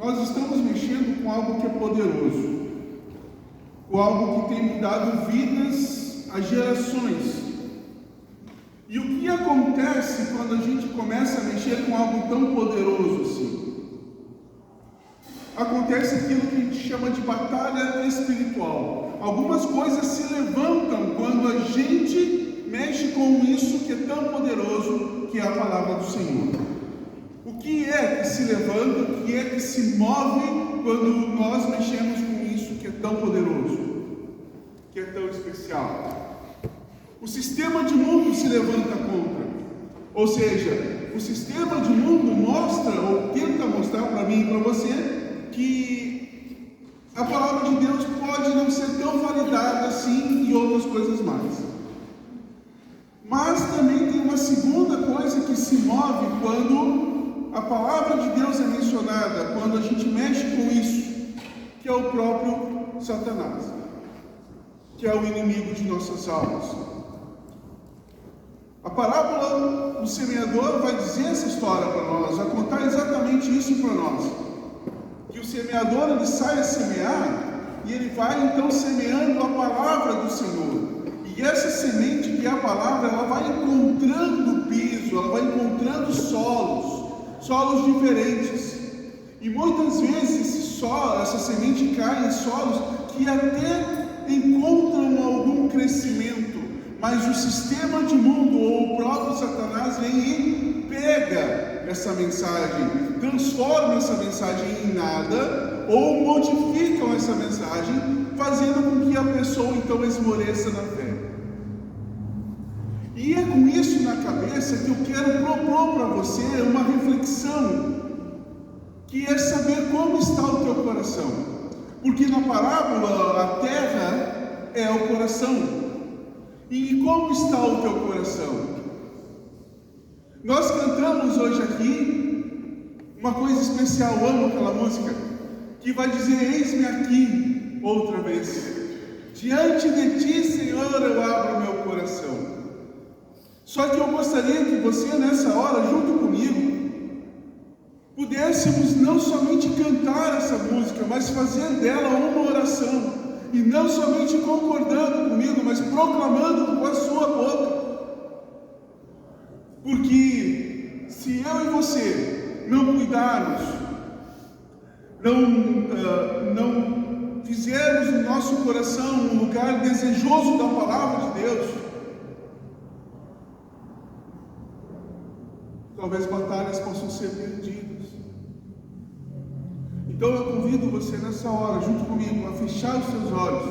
nós estamos mexendo com algo que é poderoso, com algo que tem mudado vidas a gerações. E o que acontece quando a gente começa a mexer com algo tão poderoso assim? Acontece aquilo que a gente chama de batalha espiritual. Algumas coisas se levantam quando a gente mexe com isso que é tão poderoso, que é a palavra do Senhor. O que é que se levanta, o que é que se move quando nós mexemos com isso que é tão poderoso, que é tão especial? O sistema de mundo se levanta contra. Ou seja, o sistema de mundo mostra, ou tenta mostrar para mim e para você, que a palavra de Deus pode não ser tão validada assim e outras coisas mais. Mas também tem uma segunda coisa que se move quando a palavra de Deus é mencionada, quando a gente mexe com isso, que é o próprio Satanás, que é o inimigo de nossas almas. A parábola do semeador vai dizer essa história para nós, vai contar exatamente isso para nós. Que o semeador, ele sai a semear, e ele vai então semeando a palavra do Senhor. E essa semente que é a palavra, ela vai encontrando piso, ela vai encontrando solos diferentes. E muitas vezes essa semente cai em solos que até encontram algum crescimento. Mas o sistema de mundo, ou o próprio Satanás, vem e pega essa mensagem, transforma essa mensagem em nada, ou modificam essa mensagem, fazendo com que a pessoa então esmoreça na fé. E é com isso na cabeça que eu quero propor para você uma reflexão, que é saber como está o teu coração. Porque na parábola, a terra é o coração. E como está o teu coração? Nós cantamos hoje aqui uma coisa especial, eu amo aquela música, que vai dizer: eis-me aqui outra vez, diante de ti, Senhor, eu abro meu coração. Só que eu gostaria que você nessa hora, junto comigo, pudéssemos não somente cantar essa música, mas fazer dela uma oração. E não somente concordando comigo, mas proclamando com a sua boca. Porque se eu e você não cuidarmos, não fizermos o nosso coração um lugar desejoso da palavra de Deus, talvez batalhas possam ser perdidas. Então eu convido você nessa hora, junto comigo, a fechar os seus olhos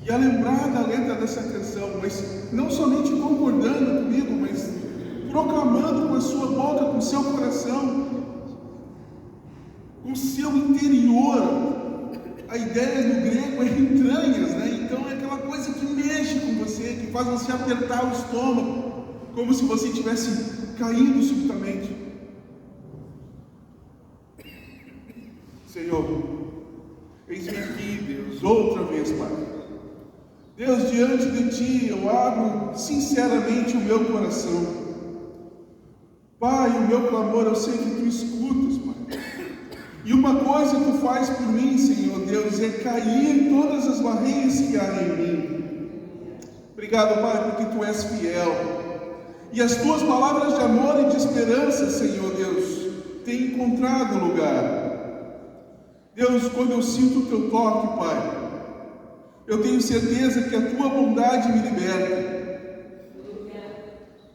e a lembrar da letra dessa canção, mas não somente concordando comigo, mas proclamando com a sua boca, com o seu coração, com o seu interior. A ideia do grego é entranhas, né? Então é aquela coisa que mexe com você, que faz você apertar o estômago, como se você estivesse caindo subitamente. Senhor, eis-me aqui, Deus, outra vez, Pai. Deus, diante de Ti, eu abro sinceramente o meu coração. Pai, o meu clamor eu sei que Tu escutas, Pai. E uma coisa Tu faz por mim, Senhor Deus, é cair todas as barreiras que há em mim. Obrigado, Pai, porque Tu és fiel. E as Tuas palavras de amor e de esperança, Senhor Deus, têm encontrado lugar. Deus, quando eu sinto o Teu toque, Pai, eu tenho certeza que a Tua bondade me liberta.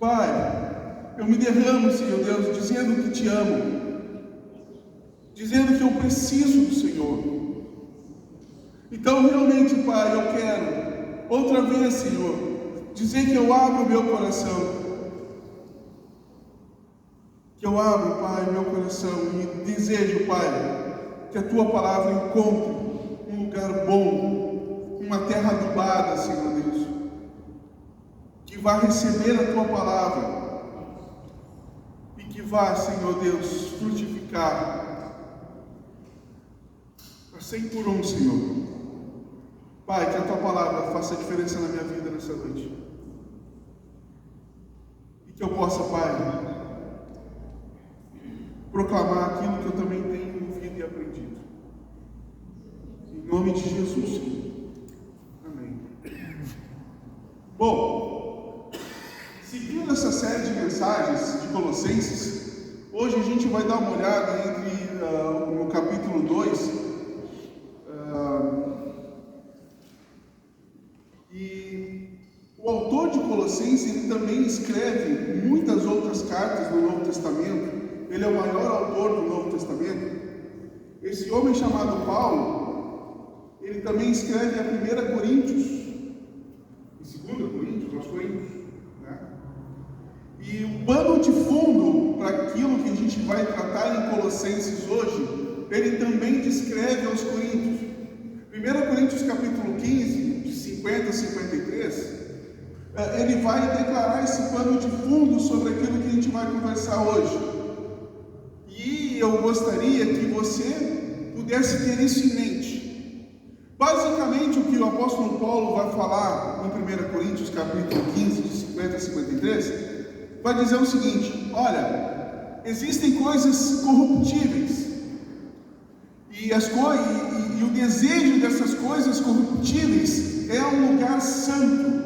Pai, eu me derramo, Senhor Deus, dizendo que Te amo, dizendo que eu preciso do Senhor. Então, realmente, Pai, eu quero, outra vez, Senhor, dizer que eu abro o meu coração. Que eu abro, Pai, meu coração e desejo, Pai, que a Tua palavra encontre um lugar bom, uma terra adubada, Senhor Deus, que vá receber a Tua palavra e que vá, Senhor Deus, frutificar a 100 por 1, Senhor. Pai, que a Tua palavra faça diferença na minha vida nessa noite e que eu possa, Pai, proclamar aquilo que eu também tenho aprendido. Em nome de Jesus. Amém. Bom, seguindo essa série de mensagens de Colossenses, hoje a gente vai dar uma olhada no capítulo 2. E o autor de Colossenses ele também escreve muitas outras cartas do Novo Testamento. Ele é o maior autor do Novo Testamento. Esse homem chamado Paulo, ele também escreve a 1 Coríntios e 2 Coríntios, aos Coríntios, né? E o pano de fundo para aquilo que a gente vai tratar em Colossenses hoje, ele também descreve aos Coríntios. 1 Coríntios capítulo 15, de 50 a 53, ele vai declarar esse pano de fundo sobre aquilo que a gente vai conversar hoje. E eu gostaria que você pudesse ter isso em mente. Basicamente, o que o apóstolo Paulo vai falar em 1 Coríntios capítulo 15, de 50 a 53, vai dizer o seguinte: olha, existem coisas corruptíveis, e o desejo dessas coisas corruptíveis é um lugar santo.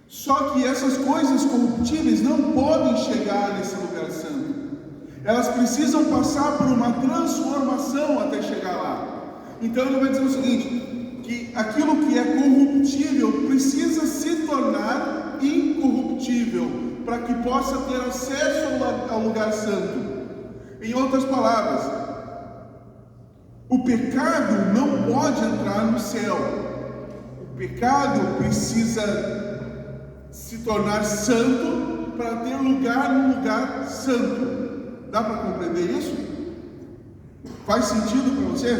Só que essas coisas corruptíveis não podem chegar nesse lugar santo. Elas precisam passar por uma transformação até chegar lá. Então ele vai dizer o seguinte, que aquilo que é corruptível precisa se tornar incorruptível, para que possa ter acesso ao lugar santo. Em outras palavras, o pecado não pode entrar no céu. O pecado precisa se tornar santo para ter lugar no lugar santo. Dá para compreender isso? Faz sentido para você?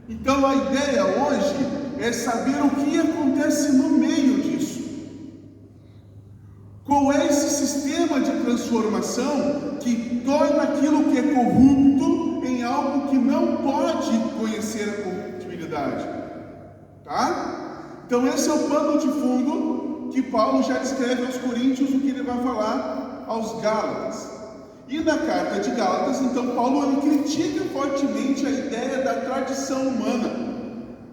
Então a ideia hoje é saber o que acontece no meio disso. Qual é esse sistema de transformação que torna aquilo que é corrupto em algo que não pode conhecer a corruptibilidade? Tá? Então esse é o pano de fundo que Paulo já descreve aos Coríntios, o que ele vai falar aos Gálatas. E na carta de Gálatas, então, Paulo ele critica fortemente a ideia da tradição humana,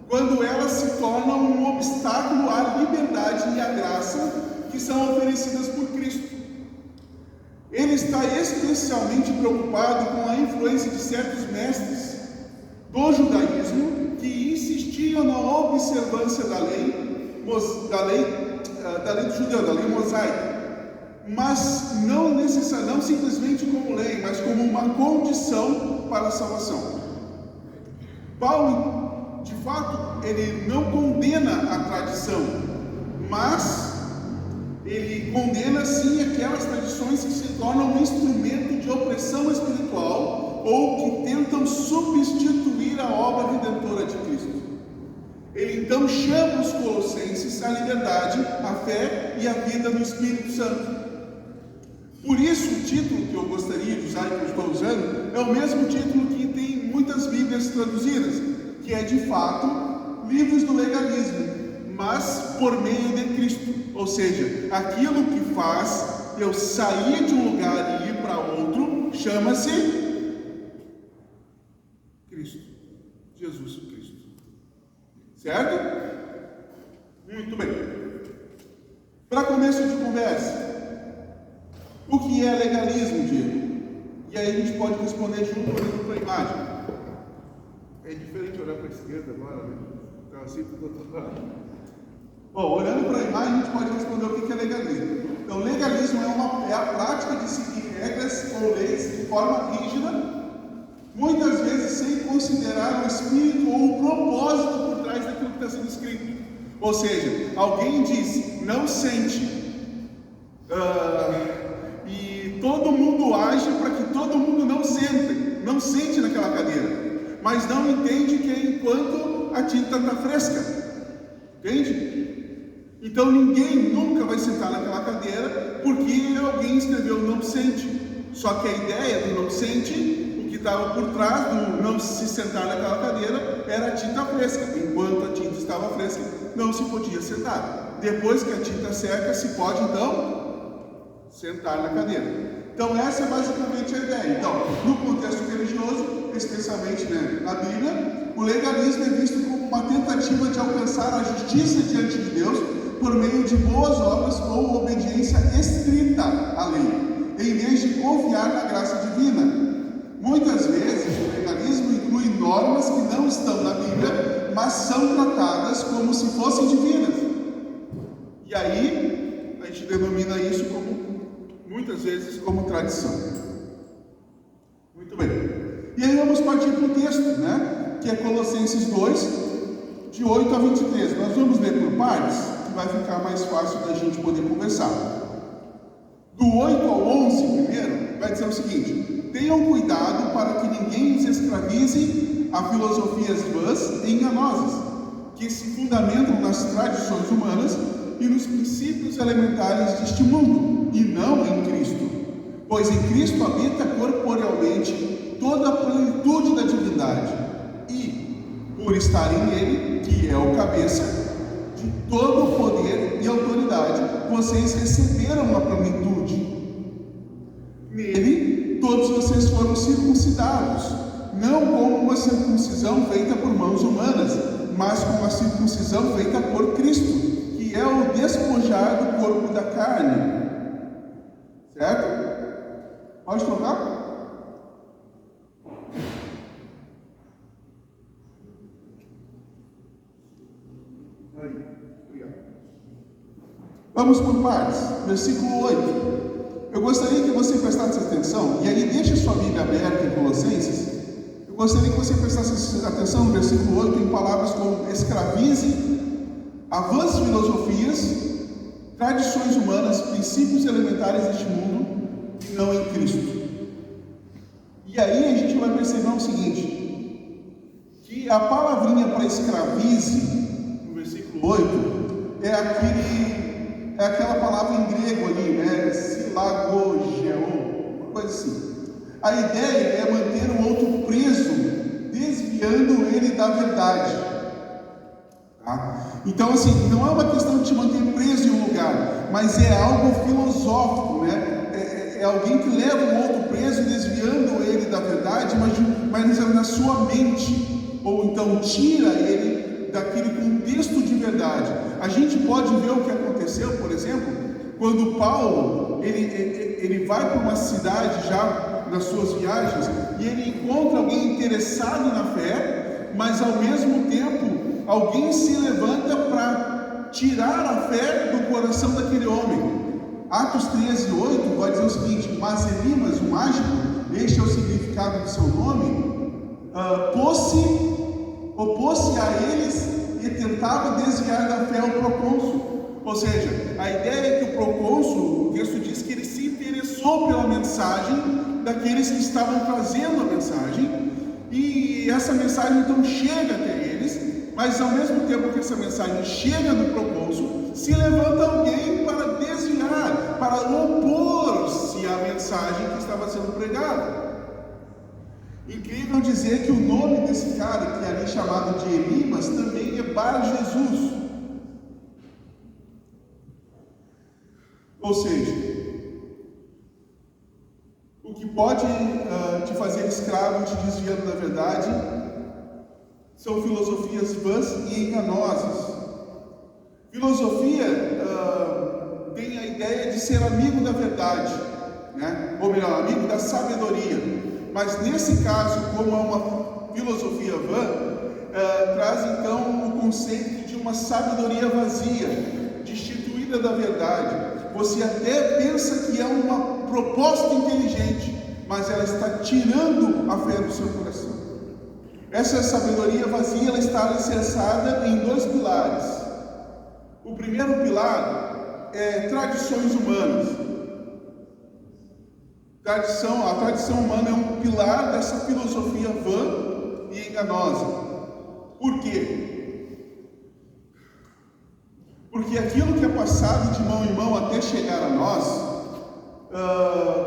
quando ela se torna um obstáculo à liberdade e à graça que são oferecidas por Cristo. Ele está especialmente preocupado com a influência de certos mestres do judaísmo que insistiam na observância da lei do judeu, da lei mosaica, mas não simplesmente como lei, mas como uma condição para a salvação. Paulo, de fato, ele não condena a tradição, mas ele condena sim aquelas tradições que se tornam um instrumento de opressão espiritual ou que tentam substituir a obra redentora de Cristo. Ele então chama os colossenses à liberdade, à fé e à vida no Espírito Santo. Por isso, o título que eu gostaria de usar, que eu estou usando, é o mesmo título que tem em muitas Bíblias traduzidas, que é de fato livros do legalismo, mas por meio de Cristo. Ou seja, aquilo que faz eu sair de um lugar e ir para outro chama-se Cristo, Jesus Cristo. Certo? Muito bem. Para começo de conversa, o que é legalismo, Diego? E aí a gente pode responder junto olhando para a imagem. É diferente olhar para a esquerda agora, né? Então assim para o outro lado. Bom, olhando para a imagem a gente pode responder o que é legalismo. Então legalismo é a prática de seguir regras ou leis de forma rígida, muitas vezes sem considerar o espírito ou o propósito por trás daquilo que está sendo escrito. Ou seja, alguém diz, não sente, e todo mundo age para que todo mundo não sente naquela cadeira, mas não entende que é enquanto a tinta está fresca, entende? Então ninguém nunca vai sentar naquela cadeira porque alguém escreveu não sente. Só que a ideia do não sente, o que estava por trás do não se sentar naquela cadeira, era a tinta fresca. Enquanto a tinta estava fresca, não se podia sentar. Depois que a tinta seca, se pode então sentar na cadeira. Então essa é basicamente a ideia. Então, no contexto religioso, eles na Bíblia, o legalismo é visto como uma tentativa de alcançar a justiça diante de Deus por meio de boas obras ou obediência estrita à lei, em vez de confiar na graça divina. Muitas vezes o legalismo inclui normas que não estão na Bíblia, mas são tratadas como se fossem divinas. E aí a gente denomina isso muitas vezes como tradição. Muito bem. E aí vamos partir para o texto, né? Que é Colossenses 2, de 8 a 23. Nós vamos ler por partes, que vai ficar mais fácil da gente poder conversar. Do 8 ao 11, primeiro, vai dizer o seguinte: tenham cuidado para que ninguém os escravize a filosofias vãs e enganosas, que se fundamentam nas tradições humanas e nos princípios elementares deste mundo, e não em Cristo. Pois em Cristo habita corporealmente toda a plenitude da divindade, e, por estarem nele, que é o cabeça, de todo o poder e autoridade, vocês receberam a plenitude. Nele, todos vocês foram circuncidados, não com uma circuncisão feita por mãos humanas, mas com a circuncisão feita por Cristo, que é o despojar do corpo da carne. Certo? Pode tocar? Vamos por partes. Versículo 8. Eu gostaria que você prestasse atenção, e aí deixe sua Bíblia aberta em Colossenses. Eu gostaria que você prestasse atenção no versículo 8 em palavras como escravize a vãs filosofias, tradições humanas, princípios elementares deste mundo, e não em Cristo. E aí a gente vai perceber o seguinte, que a palavrinha para escravize, no versículo 8, é aquela palavra em grego ali, né? Silagogeo, uma coisa assim. A ideia é manter o outro preso, desviando ele da verdade. Tá? Então, assim, não é uma questão de te manter preso em um lugar, mas é algo filosófico, né? É alguém que leva o outro preso, desviando ele da verdade, mas na sua mente, ou então tira ele daquele contexto de verdade. A gente pode ver o que aconteceu, por exemplo, quando Paulo ele vai para uma cidade já nas suas viagens e ele encontra alguém interessado na fé, mas ao mesmo tempo alguém se levanta para tirar a fé do coração daquele homem. Atos 13:8 vai dizer o seguinte: mas Elimas, o mágico, este é o significado do seu nome, opôs-se a eles e tentava desviar da fé ao procônsul. Ou seja, a ideia é que o procônsul, o texto diz que ele se interessou pela mensagem daqueles que estavam trazendo a mensagem, e essa mensagem então chega até eles. Mas ao mesmo tempo que essa mensagem chega no procônsul, se levanta alguém para desviar, para opor-se à mensagem que estava sendo pregada. Incrível dizer que o nome desse cara, que é ali chamado de Elimas, também é Bar Jesus. Ou seja, o que pode te fazer escravo, te desviando da verdade, são filosofias vãs e enganosas. Filosofia tem a ideia de ser amigo da verdade, né? Ou melhor, amigo da sabedoria. Mas nesse caso, como é uma filosofia vã, traz então o conceito de uma sabedoria vazia, destituída da verdade. Você até pensa que é uma proposta inteligente, mas ela está tirando a fé do seu coração. Essa sabedoria vazia, ela está alicerçada em dois pilares. O primeiro pilar é tradições humanas. A tradição humana é um pilar dessa filosofia vã e enganosa. Por quê? Porque aquilo que é passado de mão em mão até chegar a nós,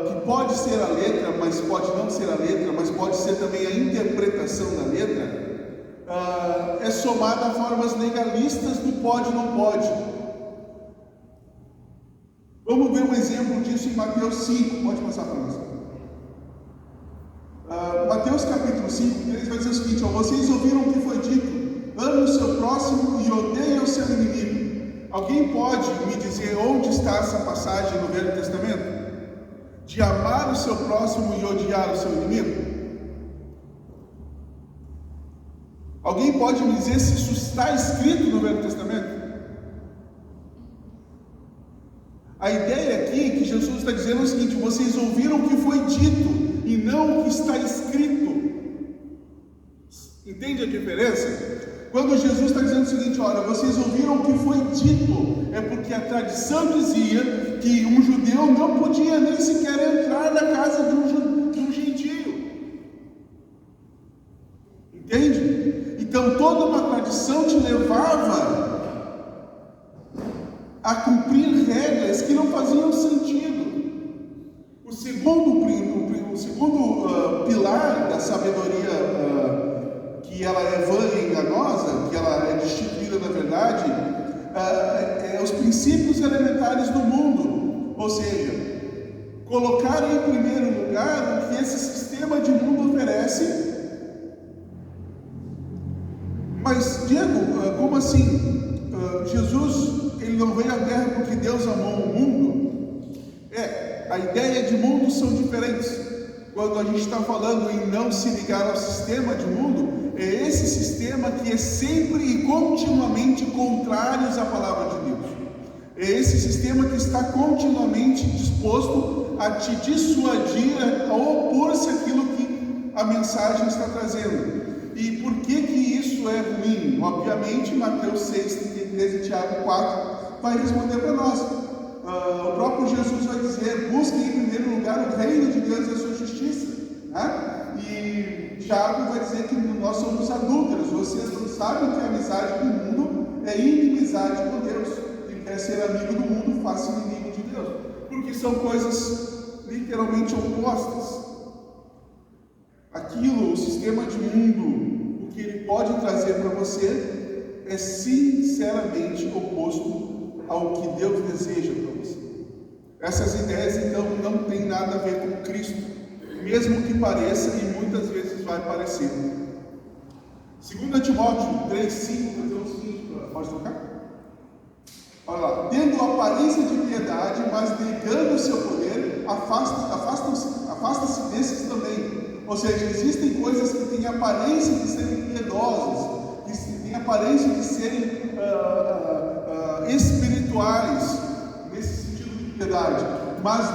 que pode ser a letra, mas pode não ser a letra, mas pode ser também a interpretação da letra, é somada a formas legalistas do pode e não pode. Vamos ver um exemplo disso em Mateus 5, pode passar para nós. Mateus capítulo 5, ele vai dizer o seguinte: ó, vocês ouviram o que foi dito, ame o seu próximo e odeie o seu inimigo. Alguém pode me dizer onde está essa passagem no Velho Testamento? De amar o seu próximo e odiar o seu inimigo? Alguém pode me dizer se isso está escrito no Velho Testamento? A ideia aqui que Jesus está dizendo é o seguinte: vocês ouviram o que foi dito e não o que está escrito. Entende a diferença? Quando Jesus está dizendo o seguinte: olha, vocês ouviram o que foi dito, é porque a tradição dizia que um judeu não podia nem sequer entrar na casa de um gentio. Entende? Então toda uma tradição te levava a cumprir regras que não faziam sentido. O segundo pilar da sabedoria, que ela é vã e enganosa, que ela é destituída da verdade, é os princípios elementares do mundo. Ou seja, colocar em primeiro lugar o que esse sistema de mundo oferece. Mas, Diego, como assim? Jesus, ele não veio à Terra porque Deus amou o mundo? A ideia de mundo são diferentes. Quando a gente está falando em não se ligar ao sistema de mundo, é esse sistema que é sempre e continuamente contrário à palavra de Deus. É esse sistema que está continuamente disposto a te dissuadir, a opor-se àquilo que a mensagem está trazendo. E por que isso é ruim? Obviamente, Mateus 6, 33 e Tiago 4 vai responder para nós. O próprio Jesus vai dizer: busquem em primeiro lugar o reino de Deus e a sua justiça. E Tiago vai dizer que nós somos adúlteros. Vocês não sabem que a amizade do mundo é inimizade com Deus. Quem quer ser amigo do mundo, faça inimigo de Deus. Porque são coisas literalmente opostas. Aquilo, o sistema de mundo, o que ele pode trazer para você é sinceramente oposto ao que Deus deseja para você. Essas ideias então não tem nada a ver com Cristo, mesmo que pareça, e muitas vezes vai parecer. 2 Timóteo 3, 5, vai dizer o seguinte, pode tocar? Olha lá: tendo aparência de piedade, mas negando o seu poder, afasta-se desses também. Ou seja, existem coisas que têm aparência de serem piedosas, que têm aparência de serem espirituais, nesse sentido de piedade, mas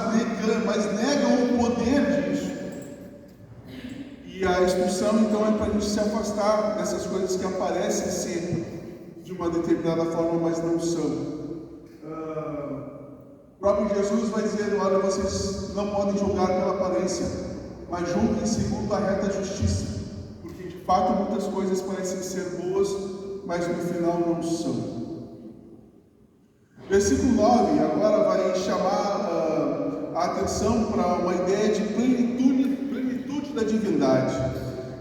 negam o poder disso. E a instrução então é para a gente se afastar dessas coisas que aparecem ser de uma determinada forma, mas não são. O próprio Jesus vai dizer: olha, vocês não podem julgar pela aparência, mas julguem segundo a reta justiça, porque de fato muitas coisas parecem ser boas, mas no final não são. Versículo 9 agora vai chamar a atenção para uma ideia de plenitude da divindade.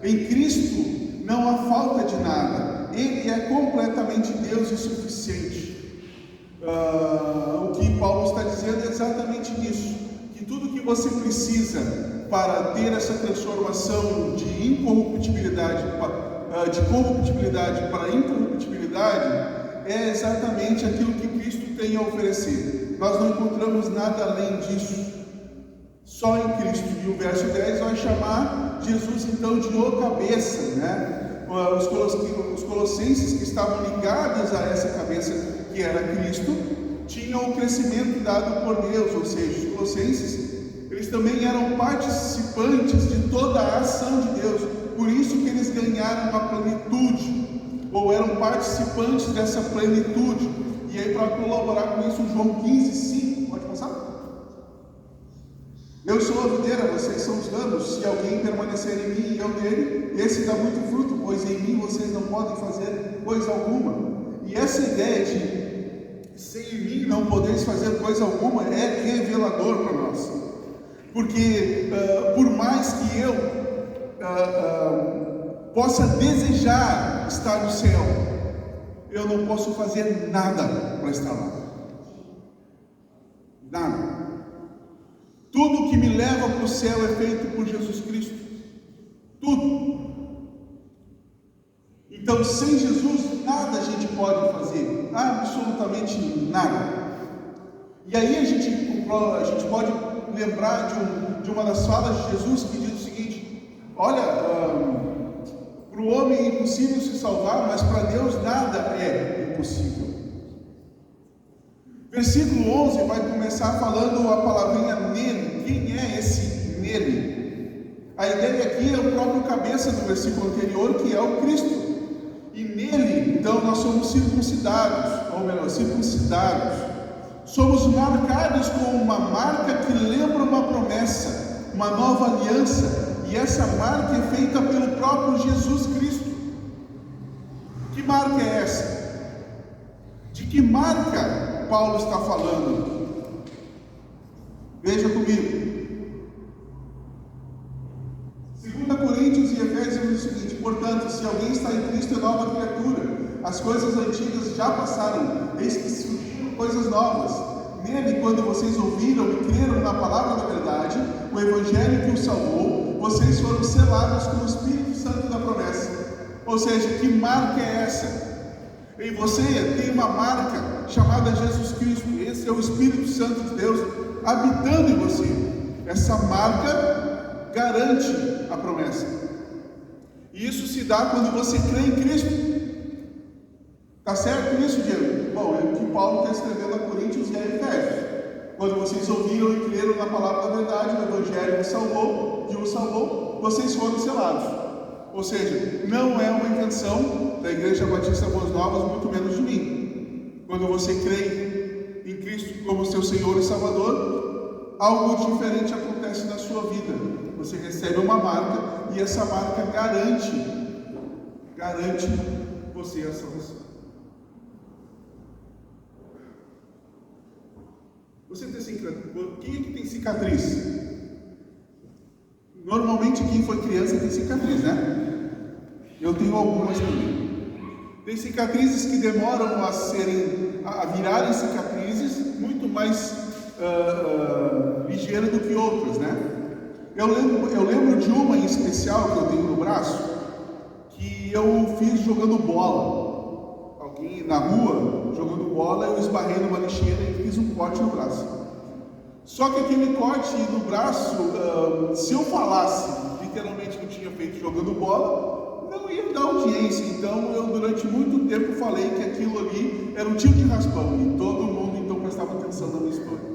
Em Cristo não há falta de nada, Ele é completamente Deus e suficiente. O que Paulo está dizendo é exatamente isso, que tudo que você precisa para ter essa transformação de incorruptibilidade, de corruptibilidade para incorruptibilidade, é exatamente aquilo que Cristo tem a oferecer. Nós não encontramos nada além disso, só em Cristo. E o verso 10 vai chamar Jesus então de o cabeça, né? Os colossenses, que estavam ligados a essa cabeça que era Cristo, tinham o crescimento dado por Deus. Ou seja, os colossenses, eles também eram participantes de toda a ação de Deus, por isso que eles ganharam a plenitude, ou eram participantes dessa plenitude. E aí, para colaborar com isso, João 15, 5, pode passar? Eu sou a videira, vocês são os ramos. Se alguém permanecer em mim e eu nele, esse dá muito fruto, pois em mim vocês não podem fazer coisa alguma. E essa ideia de sem mim não podeis fazer coisa alguma é revelador para nós. Porque por mais que eu possa desejar estar no céu, eu não posso fazer nada para estar lá. Nada. Tudo que me leva para o céu é feito por Jesus Cristo. Tudo. Então, sem Jesus, nada a gente pode fazer, absolutamente nada. E aí a gente pode lembrar de uma das falas de Jesus que diz o seguinte: olha, para o homem é impossível se salvar, mas para Deus nada é impossível. Versículo 11 vai começar falando a palavrinha nele. Quem é esse nele? A ideia aqui é o próprio cabeça do versículo anterior, que é o Cristo. E nele, então, nós somos circuncidados, ou melhor, circuncidados. Somos marcados com uma marca que lembra uma promessa, uma nova aliança, e essa marca é feita pelo próprio Jesus Cristo. Que marca é essa? De que marca Paulo está falando? Veja comigo. 2 Coríntios e Efésios diz o seguinte: portanto, se alguém está em Cristo, é nova criatura. As coisas antigas já passaram, eis que surgiram coisas novas. Nele, quando vocês ouviram e creram na palavra da verdade, o evangelho que os salvou, vocês foram selados com o Espírito Santo da promessa. Ou seja, que marca é essa? Em você tem uma marca chamada Jesus Cristo. Esse é o Espírito Santo de Deus habitando em você. Essa marca garante a promessa. E isso se dá quando você crê em Cristo. Tá certo isso, Diego? Bom, é o que Paulo está escrevendo a Coríntios e a Efésios. Quando vocês ouviram e creram na palavra da verdade, o evangelho que os salvou, vocês foram selados. Ou seja, não é uma invenção da Igreja Batista Boas Novas, muito menos de mim. Quando você crê em Cristo como seu Senhor e Salvador, algo diferente acontece na sua vida. Você recebe uma marca e essa marca garante você a salvação. Você tem cicatriz? Quem é que tem cicatriz? Normalmente quem foi criança tem cicatriz, né? Eu tenho algumas também. Tem cicatrizes que demoram a virarem cicatrizes muito mais ligeiras do que outras, né? Eu lembro de uma em especial que eu tenho no braço, que eu fiz jogando bola. Alguém na rua jogando bola, eu esbarrei numa lixeira e fiz um corte no braço. Só que aquele corte no braço, se eu falasse literalmente que eu tinha feito jogando bola, não ia dar audiência. Então eu durante muito tempo falei que aquilo ali era um tipo de raspão, e todo mundo então prestava atenção na minha história.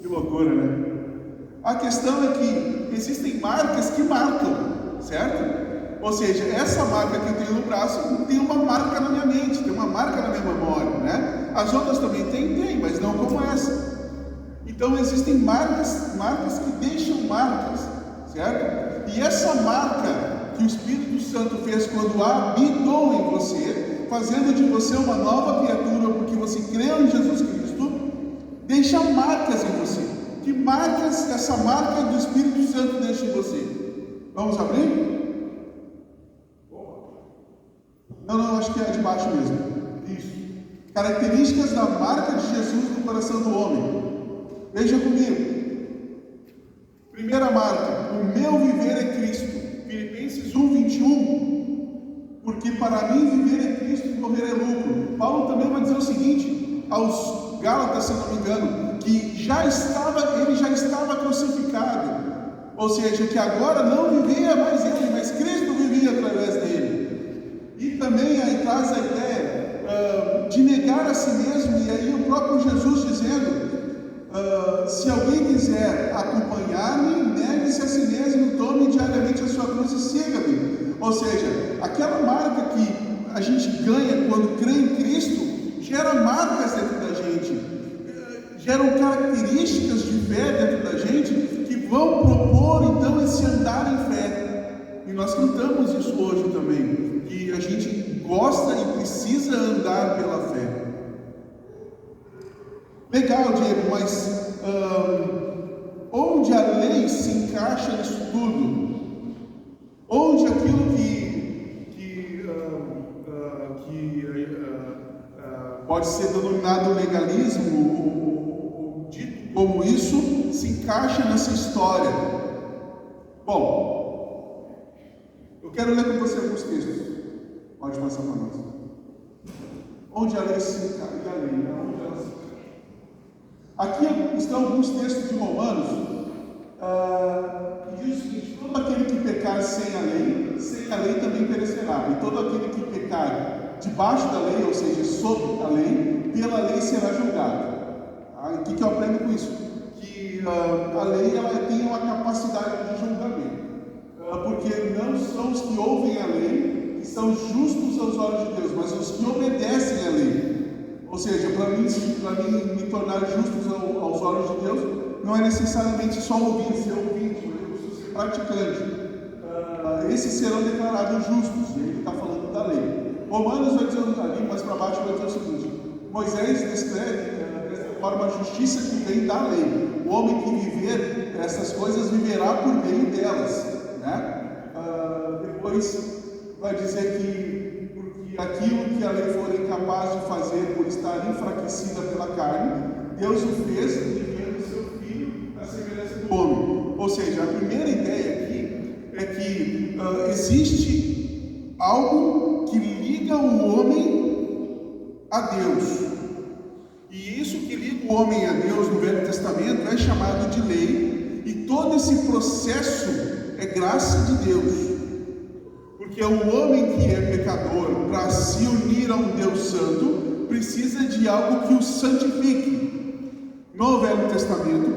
Que loucura, né? A questão é que existem marcas que marcam, certo? Ou seja, essa marca que eu tenho no braço tem uma marca na minha mente, tem uma marca na minha memória, né? As outras também tem, mas não como essa. Então existem marcas que deixam marcas, certo? E essa marca que o Espírito Santo fez quando habitou em você, fazendo de você uma nova criatura, porque você creu em Jesus Cristo, deixa marcas em você. Que marcas essa marca do Espírito Santo deixa em você? Vamos abrir? Não, acho que é de baixo mesmo. Isso. Características da marca de Jesus no coração do homem. Veja comigo. Primeira marca: o meu viver é Cristo. Filipenses 1:21. Porque para mim viver é Cristo e morrer é lucro. Paulo também vai dizer o seguinte aos Gálatas, se não me engano, que ele já estava crucificado. Ou seja, que agora não vivia mais ele, mas Cristo vivia através dele. E também aí traz a ideia de negar a si mesmo, e aí o próprio Jesus dizendo: se alguém quiser acompanhar-me, negue-se a si mesmo, tome diariamente a sua cruz e siga-me. Ou seja, aquela marca que a gente ganha quando crê em Cristo, gera marcas dentro da gente, geram características de fé dentro da gente, que vão propor então esse andar em fé. E nós cantamos isso hoje também, que a gente gosta e precisa andar pela fé. Legal, Diego, mas onde a lei se encaixa nisso tudo? Onde aquilo que pode ser denominado legalismo, ou dito como isso, se encaixa nessa história? Bom, quero ler com você alguns textos. Pode passar para nós. Onde a lei se encaixa, e a lei, né? Onde ela se encaixa. Aqui estão alguns textos de Romanos, que diz o seguinte: todo aquele que pecar sem a lei também perecerá. E todo aquele que pecar debaixo da lei, ou seja, sob a lei, pela lei será julgado. O que eu aprendo com isso? Que a lei ela tem uma capacidade de julgamento. Porque não são os que ouvem a lei que são justos aos olhos de Deus, mas os que obedecem a lei. Ou seja, para mim me tornar justos aos olhos de Deus, não é necessariamente só ouvir, ser ouvinte, mas eu preciso ser praticante. Esses serão declarados justos, e ele está falando da lei. Romanos vai dizer ali, mais para baixo, vai dizer o seguinte: Moisés descreve dessa forma a justiça que vem da lei. O homem que viver essas coisas viverá por meio delas. Né? Depois vai dizer que porque aquilo que a lei for incapaz de fazer por estar enfraquecida pela carne, Deus o fez enviando o seu Filho à semelhança do homem. Ou seja, a primeira ideia aqui é que existe algo que liga o homem a Deus. E isso que liga o homem a Deus no Velho Testamento é chamado de lei, e todo esse processo é graça de Deus. Porque o homem que é pecador, para se unir a um Deus santo, precisa de algo que o santifique. No Velho Testamento,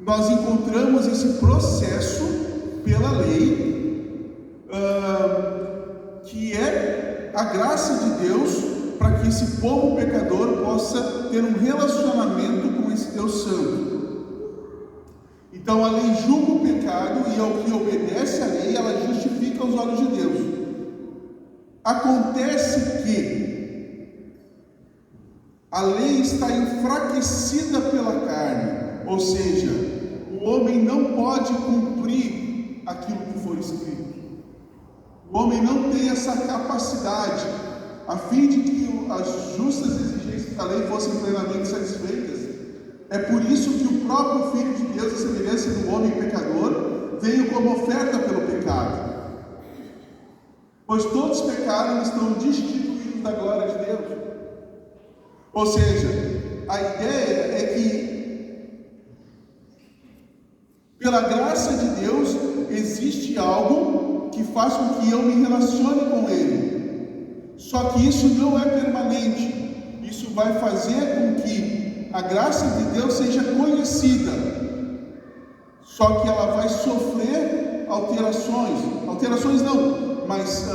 nós encontramos esse processo pela lei, que é a graça de Deus, para que esse povo pecador possa ter um relacionamento com esse Deus santo. Então a lei julga o pecado, e ao que obedece à lei, ela justifica aos olhos de Deus. Acontece que a lei está enfraquecida pela carne, ou seja, o homem não pode cumprir aquilo que for escrito. O homem não tem essa capacidade, a fim de que as justas exigências da lei fossem plenamente satisfeitas. É por isso que o próprio Filho de Deus, a semelhança do homem pecador, veio como oferta pelo pecado. Pois todos pecaram e estão destituídos da glória de Deus. Ou seja, a ideia é que, pela graça de Deus, existe algo que faz com que eu me relacione com Ele. Só que isso não é permanente. Isso vai fazer com que a graça de Deus seja conhecida, só que ela vai sofrer alterações não, mas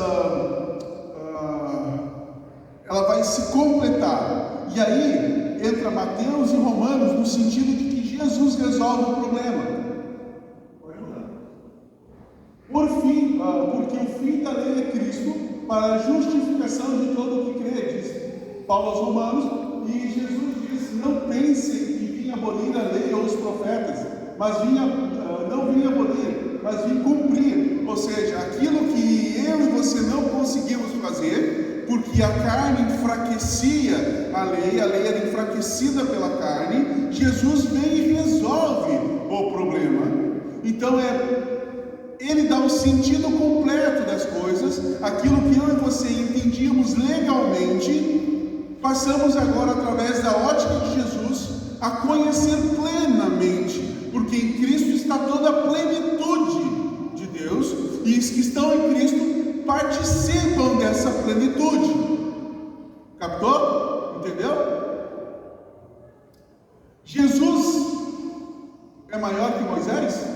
ela vai se completar. E aí entra Mateus e Romanos no sentido de que Jesus resolve o problema. Por fim, porque o fim da lei é Cristo, para a justificação de todo o que crê, diz Paulo aos Romanos, e Jesus diz: não pensem que vim abolir a lei ou os profetas, mas não vim abolir, mas vim cumprir. Ou seja, aquilo que eu e você não conseguimos fazer, porque a carne enfraquecia a lei era enfraquecida pela carne, Jesus vem e resolve o problema. Então Ele dá o sentido completo das coisas, aquilo que eu e você entendíamos legalmente, passamos agora, através da ótica de Jesus, a conhecer plenamente, porque em Cristo está toda a plenitude de Deus, e os que estão em Cristo participam dessa plenitude. Captou? Entendeu? Jesus é maior que Moisés?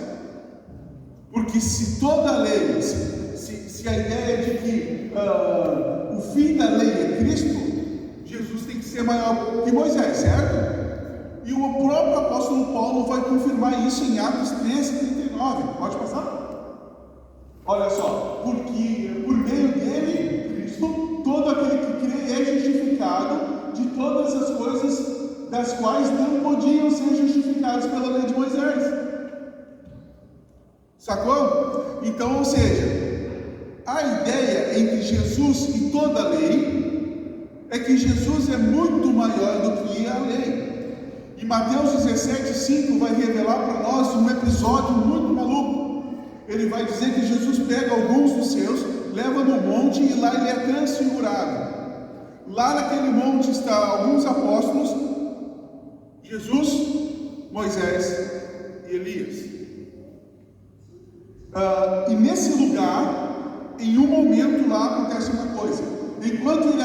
Porque se toda a lei, se a ideia de que o fim da lei é Cristo, Jesus tem que ser maior que Moisés, certo? E o próprio apóstolo Paulo vai confirmar isso em Atos 13:39. Pode passar? Olha só, porque por meio dele, Cristo, todo aquele que crê é justificado de todas as coisas das quais não podiam ser justificados pela lei de Moisés. Sacou? Então, ou seja, a ideia entre Jesus e toda a lei é que Jesus é muito maior do que a lei. E Mateus 17:5 vai revelar para nós um episódio muito maluco. ele vai dizer que Jesus pega alguns dos seus, leva no monte e lá ele é transfigurado. Lá naquele monte estão alguns apóstolos, Jesus, Moisés e Elias. E nesse lugar, em um momento lá acontece uma coisa. Enquanto ele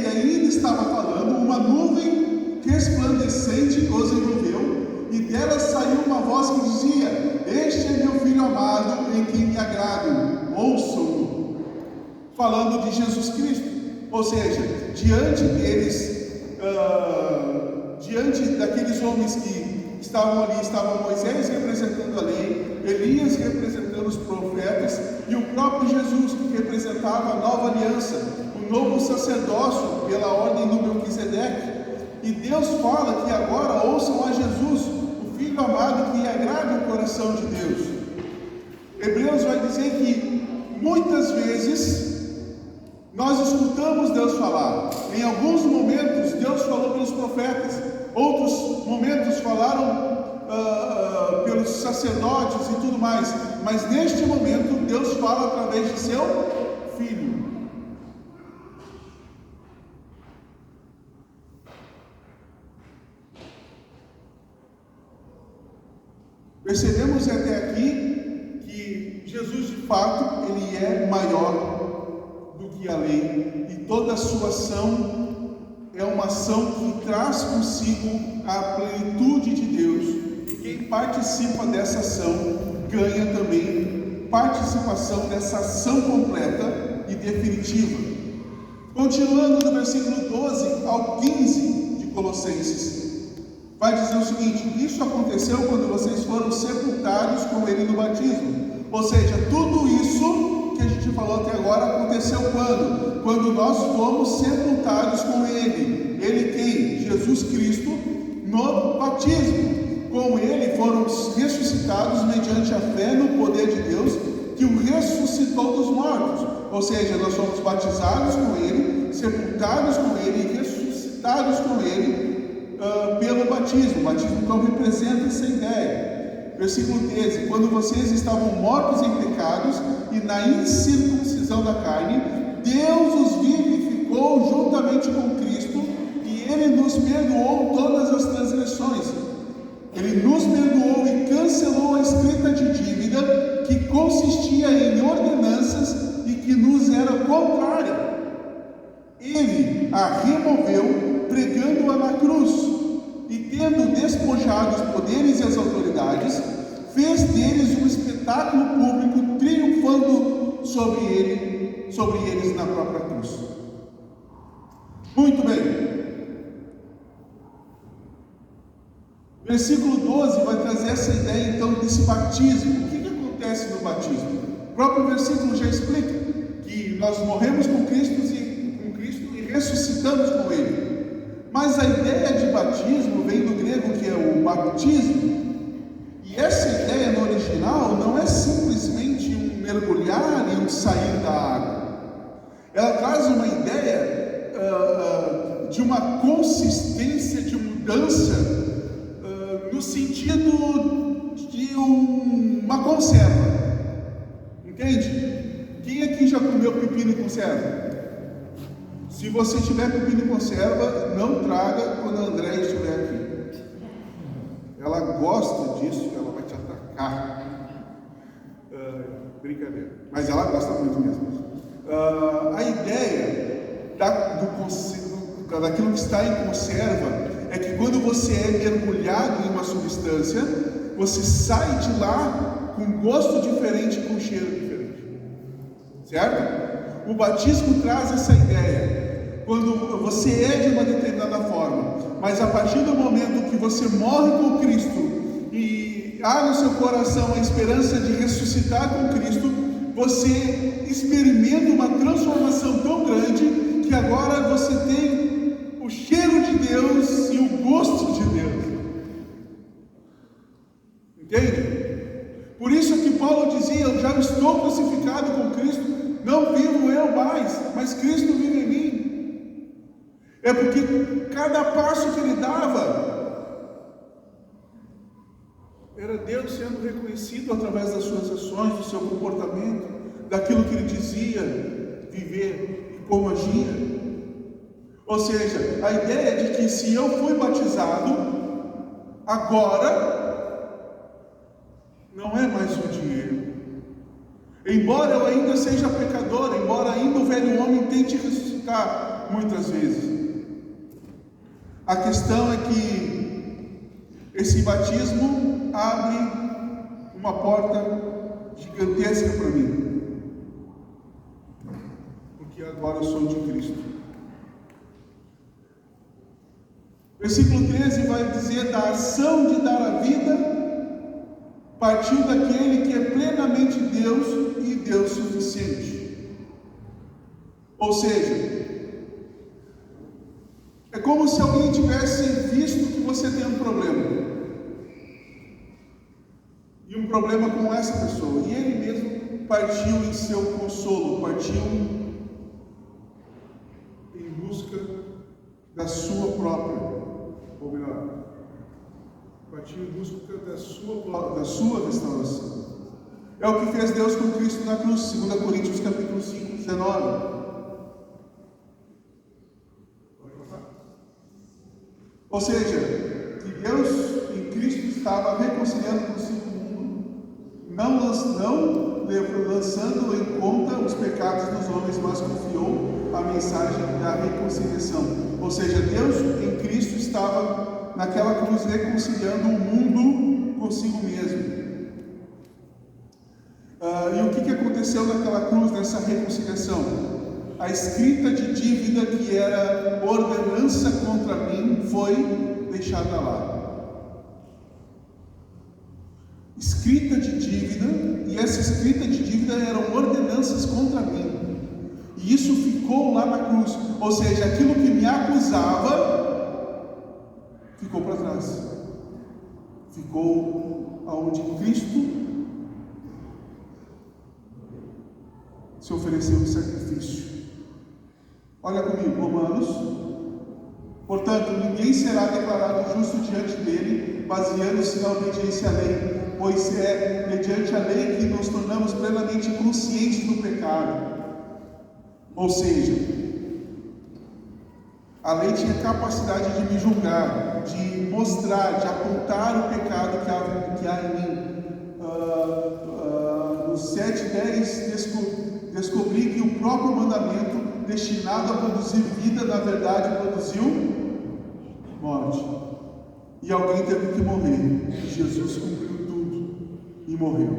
ainda estava falando, uma nuvem resplandecente os envolveu, e dela saiu uma voz que dizia: este é meu filho amado, em quem me agrado, ouçam-no. Falando de Jesus Cristo. Ou seja, diante daqueles homens que estavam ali, estava Moisés representando a lei, Elias representando os profetas, e o próprio Jesus, que representava a nova aliança, o novo sacerdócio pela ordem do Melquisedeque. E Deus fala que agora ouçam a Jesus, o Filho amado que agrada o coração de Deus. Hebreus vai dizer que muitas vezes nós escutamos Deus falar. Em alguns momentos Deus falou pelos profetas, outros momentos falaram pelos sacerdotes e tudo mais, mas neste momento Deus fala através de seu Filho. Percebemos até aqui que Jesus de fato ele é maior do que a lei, e toda a sua ação é uma ação que traz consigo a plenitude de Deus, e quem participa dessa ação ganha também participação dessa ação completa e definitiva. Continuando no versículo 12 ao 15 de Colossenses, vai dizer o seguinte: isso aconteceu quando vocês foram sepultados com ele no batismo. Ou seja, tudo isso que a gente falou até agora aconteceu quando? Quando nós fomos sepultados com ele. Ele quem? Jesus Cristo, no batismo. Com ele foram ressuscitados mediante a fé no poder de Deus, que o ressuscitou dos mortos. Ou seja, nós fomos batizados com ele, sepultados com ele e ressuscitados com ele pelo batismo. O batismo então representa essa ideia. Versículo 13: quando vocês estavam mortos em pecados e na incircuncisão da carne, Deus os vivificou juntamente com Cristo, e ele nos perdoou todas as transgressões. Ele nos perdoou e cancelou a escrita de dívida que consistia em ordenanças e que nos era contrária. Ele a removeu, pregando-a na cruz, e tendo despojado os poderes e as autoridades, fez deles um espetáculo público, triunfando sobre eles na própria cruz. Muito bem. Versículo 12 vai trazer essa ideia então desse batismo. O que acontece no batismo? O próprio versículo já explica que nós morremos com Cristo e ressuscitamos com ele. Mas a ideia de batismo vem do grego, que é o baptismo. E essa ideia no original não é simplesmente um mergulhar e um sair da água. Ela traz uma ideia de uma consistência de mudança, no sentido de uma conserva. Entende? Quem aqui já comeu pepino em conserva? Se você tiver pepino em conserva, não traga quando a Andréia estiver aqui. Ela gosta disso, ela vai te atacar. Brincadeira. Mas ela gosta muito mesmo. A ideia daquilo que está em conserva é que quando você é mergulhado em uma substância, você sai de lá com gosto diferente, com cheiro diferente. Certo? O batismo traz essa ideia. Quando você é de uma determinada forma, mas a partir do momento que você morre com Cristo e há no seu coração a esperança de ressuscitar com Cristo, você experimenta uma transformação tão grande que agora você tem o cheiro de Deus e o gosto de Deus. Entende? Por isso que Paulo dizia: eu já estou crucificado com Cristo, não vivo eu mais, mas Cristo vive em mim. É porque cada passo que ele dava Era Deus sendo reconhecido através das suas ações, do seu comportamento, daquilo que ele dizia viver e como agia. Ou seja, a ideia de que se eu fui batizado, agora não é mais um dinheiro. Embora eu ainda seja pecador, embora ainda o velho homem tente ressuscitar muitas vezes, a questão é que esse batismo abre uma porta gigantesca para mim, porque agora eu sou de Cristo. Versículo 13 vai dizer: da ação de dar a vida, partiu daquele que é plenamente Deus e Deus suficiente. Ou seja, é como se alguém tivesse visto que você tem um problema, e um problema com essa pessoa, e ele mesmo partiu em seu consolo, partiu em busca da sua própria, ou melhor, partiu em busca da sua restauração. É o que fez Deus com Cristo na cruz, 2 Coríntios capítulo 5, 19. Ou seja, que Deus em Cristo estava reconciliando consigo o mundo, não lançando em conta os pecados dos homens, mas confiou a mensagem da reconciliação. Ou seja, Deus em Cristo estava naquela cruz reconciliando o mundo consigo mesmo. E o que aconteceu naquela cruz, nessa reconciliação? A escrita de dívida, que era ordenança contra mim, foi deixada lá. Escrita de dívida, e essa escrita de dívida eram ordenanças contra mim. E isso ficou lá na cruz. Ou seja, aquilo que me acusava ficou para trás. Ficou aonde Cristo se ofereceu em sacrifício. Olha comigo, Romanos. Portanto, ninguém será declarado justo diante dele, baseando-se na obediência à lei, pois é mediante a lei que nos tornamos plenamente conscientes do pecado. Ou seja, a lei tinha capacidade de me julgar, de mostrar, de apontar o pecado que há em mim. No 7:10 descobri que o próprio mandamento, destinado a produzir vida, na verdade produziu morte. E alguém teve que morrer. Jesus cumpriu tudo e morreu,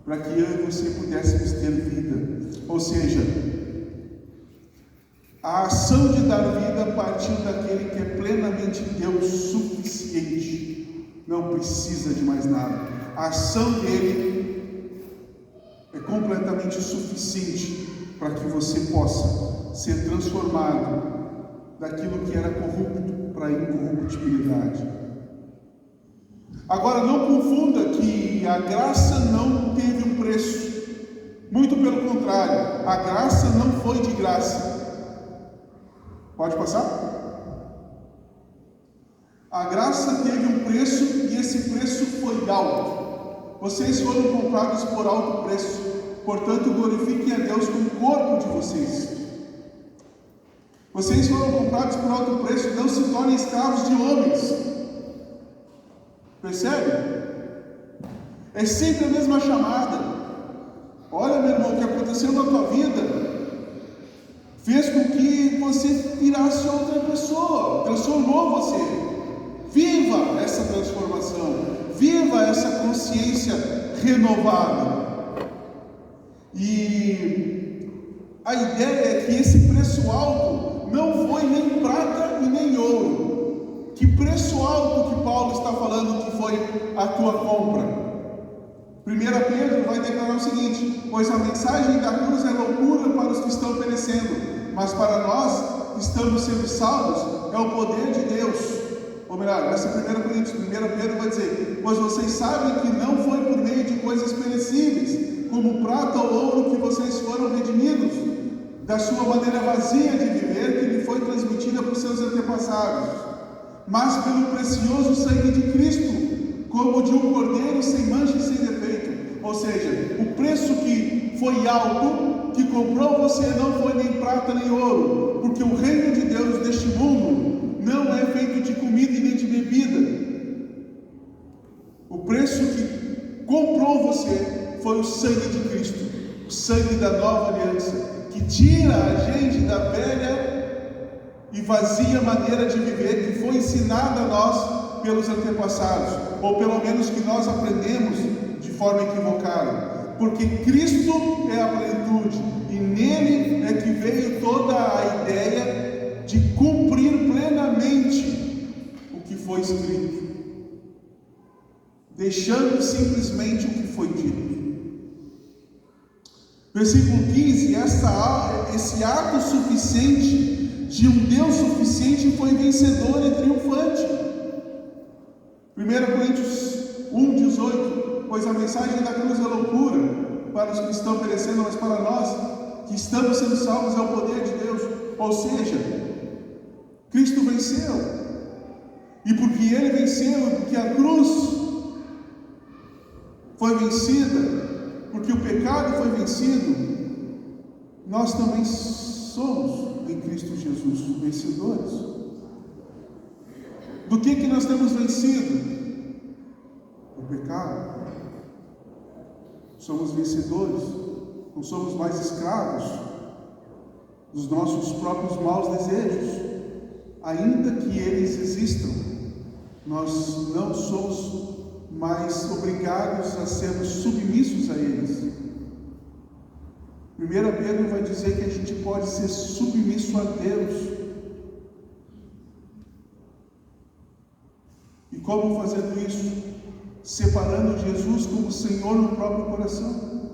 para que eu e você pudéssemos ter vida. Ou seja, a ação de dar vida partiu daquele que é plenamente Deus suficiente, não precisa de mais nada. A ação dele é completamente suficiente para que você possa ser transformado daquilo que era corrupto para a incorruptibilidade. Agora, não confunda que a graça não teve um preço. Muito pelo contrário, a graça não foi de graça. Pode passar? A graça teve um preço, e esse preço foi alto. Vocês foram comprados por alto preço. Portanto, glorifiquem a Deus com o corpo de vocês. Vocês foram comprados por alto preço, não se tornem escravos de homens. Percebe? É sempre a mesma chamada. Olha, meu irmão, o que aconteceu na tua vida fez com que você virasse outra pessoa, transformou você. Viva essa transformação, viva essa consciência renovada. E a ideia é que esse preço alto não foi nem prata e nem ouro. Que preço alto que Paulo está falando que foi a tua compra? 1 Pedro vai declarar o seguinte: pois a mensagem da cruz é loucura para os que estão perecendo, mas para nós que estamos sendo salvos é o poder de Deus. Ou melhor, nessa 1 Coríntios, 1 Pedro vai dizer: pois vocês sabem que não foi por meio de coisas perecíveis, como prata ou ouro, que vocês foram redimidos da sua maneira vazia de viver, que lhe foi transmitida por seus antepassados, mas pelo precioso sangue de Cristo, como de um cordeiro sem mancha e sem defeito. Ou seja, o preço que foi alto, que comprou você, não foi nem prata nem ouro, porque o reino de Deus deste mundo não é feito de comida e nem de bebida. O preço que comprou você foi o sangue de Cristo, o sangue da nova aliança, que tira a gente da velha e vazia maneira de viver que foi ensinada a nós pelos antepassados, ou pelo menos que nós aprendemos de forma equivocada, porque Cristo é a plenitude, e nele é que veio toda a ideia de cumprir plenamente o que foi escrito, deixando simplesmente o que foi dito. Versículo 15, esse ato suficiente de um Deus suficiente foi vencedor e triunfante. 1 Coríntios 1,18, pois a mensagem da cruz é loucura para os que estão perecendo, mas para nós que estamos sendo salvos é o poder de Deus. Ou seja, Cristo venceu, e porque Ele venceu, e porque a cruz foi vencida, porque o pecado foi vencido, nós também somos em Cristo Jesus vencedores. Do que nós temos vencido? O pecado. Somos vencedores, não somos mais escravos dos nossos próprios maus desejos, ainda que eles existam. Nós não somos mais obrigados a sermos submissos a eles. 1 Pedro vai dizer que a gente pode ser submisso a Deus. E como fazendo isso? Separando Jesus como Senhor no próprio coração.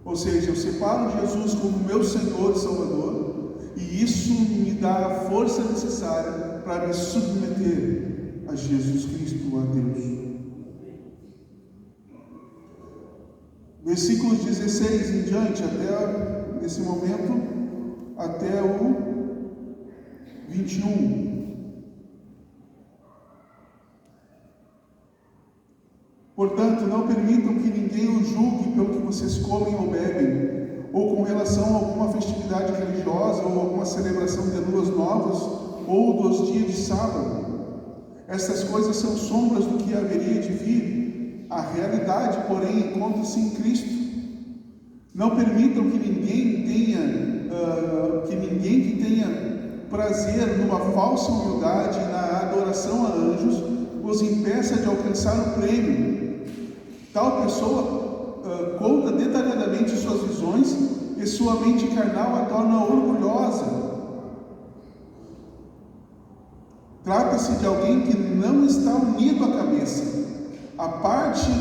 Ou seja, eu separo Jesus como meu Senhor e Salvador, e isso me dá a força necessária para me submeter a Jesus Cristo, a Deus. Versículos 16 em diante, até nesse momento, até o 21. Portanto, não permitam que ninguém os julgue pelo que vocês comem ou bebem, ou com relação a alguma festividade religiosa, ou alguma celebração de luas novas, ou dos dias de sábado. Estas coisas são sombras do que haveria de vir. A realidade, porém, encontra-se em Cristo. Não permitam que ninguém que tenha prazer numa falsa humildade e na adoração a anjos os impeça de alcançar o prêmio. Tal pessoa conta detalhadamente suas visões e sua mente carnal a torna orgulhosa. Trata-se de alguém que não está unido à cabeça, a partir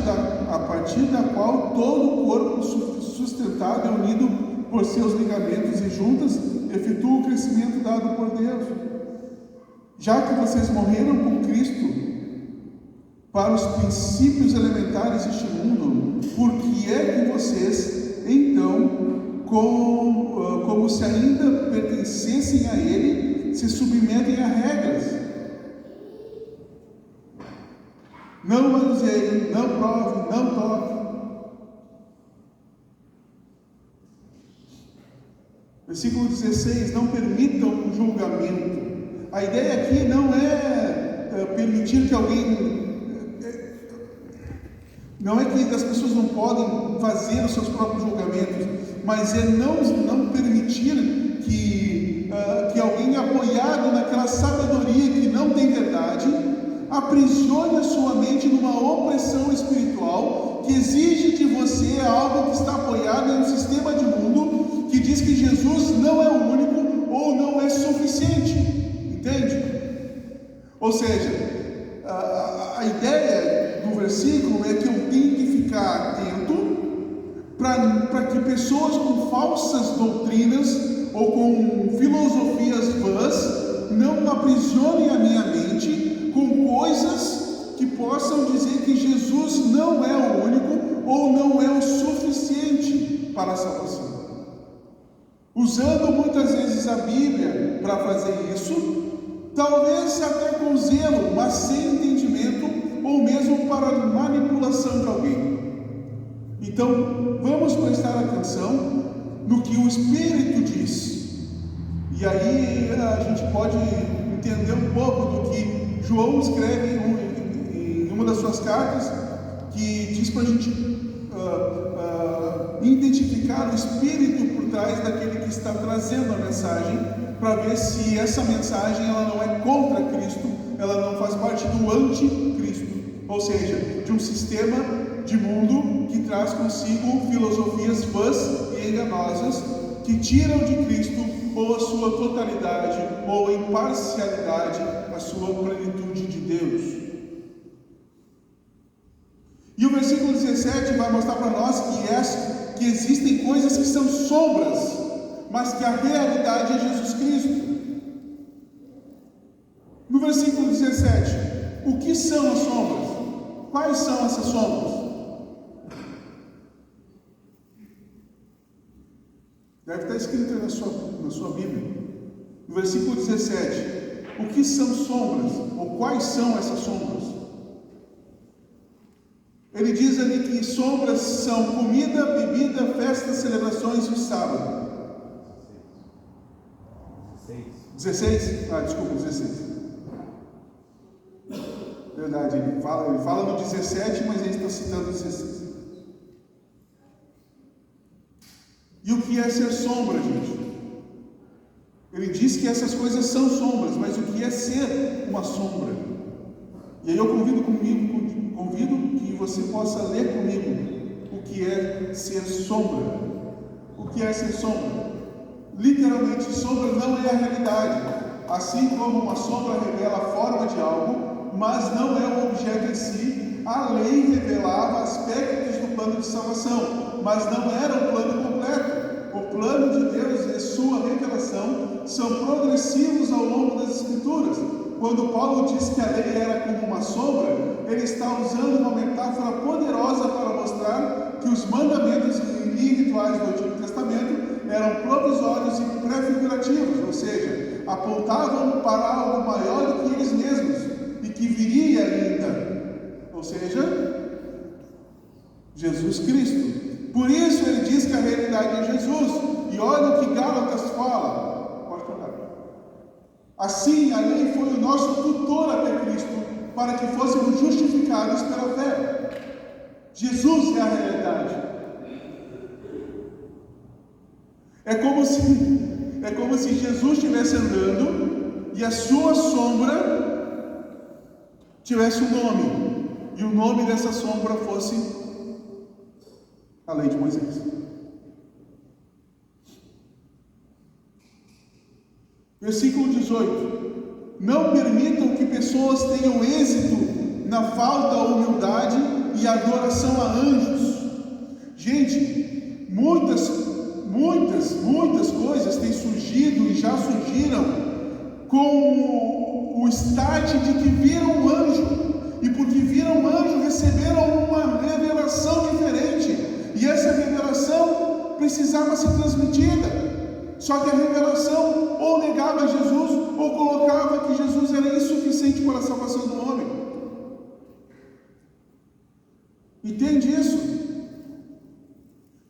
da qual todo o corpo sustentado é unido por seus ligamentos e juntas efetua o crescimento dado por Deus. Já que vocês morreram com Cristo para os princípios elementares deste mundo, por que é que vocês, então, como se ainda pertencessem a Ele, se submetem a regras? Não manuseiem, não provem, não toquem. Versículo 16, não permitam um julgamento. A ideia aqui não é permitir que alguém... Não é que as pessoas não podem fazer os seus próprios julgamentos, mas é não permitir que alguém apoiado naquela sabedoria que não tem verdade, aprisione a sua mente numa opressão espiritual que exige de você algo que está apoiado em um sistema de mundo que diz que Jesus não é o único ou não é suficiente. Entende? Ou seja, a ideia do versículo é que eu tenho que ficar atento para que pessoas com falsas doutrinas ou com filosofias vãs não aprisionem a minha mente com coisas que possam dizer que Jesus não é o único ou não é o suficiente para a salvação. Usando muitas vezes a Bíblia para fazer isso, talvez até com zelo, mas sem entendimento ou mesmo para a manipulação de alguém. Então, vamos prestar atenção no que o Espírito diz. E aí a gente pode entender um pouco do que João escreve em uma das suas cartas, que diz para a gente identificar o Espírito por trás daquele que está trazendo a mensagem, para ver se essa mensagem ela não é contra Cristo, ela não faz parte do anticristo, ou seja, de um sistema de mundo que traz consigo filosofias vãs e enganosas que tiram de Cristo ou a sua totalidade ou a imparcialidade, a sua plenitude de Deus. E o versículo 17 vai mostrar para nós que existem coisas que são sombras, mas que a realidade é Jesus Cristo. No versículo 17, o que são as sombras? Quais são essas sombras? Deve estar escrito na sua Bíblia. No versículo 17, o que são sombras? Ou quais são essas sombras? Ele diz ali que sombras são comida, bebida, festas, celebrações e o sábado. 16? Ah, desculpa, 16. Verdade, ele fala no 17, mas ele está citando 16. E o que é ser sombra, gente? Ele diz que essas coisas são sombras, mas o que é ser uma sombra? E aí eu convido que você possa ler comigo o que é ser sombra. O que é ser sombra? Literalmente, sombra não é a realidade, assim como uma sombra revela a forma de algo, mas não é o objeto em si. A lei revelava aspectos do plano de salvação, mas não era o plano completo. O plano de Deus e sua revelação são progressivos ao longo das Escrituras. Quando Paulo diz que a lei era como uma sombra, ele está usando uma metáfora poderosa para mostrar que os mandamentos e rituais do Antigo Testamento eram provisórios e prefigurativos, ou seja, apontavam para algo maior do que eles mesmos e que viria ainda, ou seja, Jesus Cristo. Por isso ele diz que a realidade é Jesus. E olha o que Gálatas fala. Pode tocar. Assim, a lei foi o nosso tutor até Cristo, para que fôssemos justificados pela fé. Jesus é a realidade. É como se Jesus estivesse andando e a sua sombra tivesse um nome, e o nome dessa sombra fosse a lei de Moisés. Versículo 18: não permitam que pessoas tenham êxito na falta à humildade e adoração a anjos. Gente, muitas coisas têm surgido e já surgiram com o start de que viram um anjo, e porque viram um anjo receberam uma revelação diferente, e essa revelação precisava ser transmitida. Só que a revelação ou negava Jesus ou colocava que Jesus era insuficiente para a salvação do homem. Entende isso?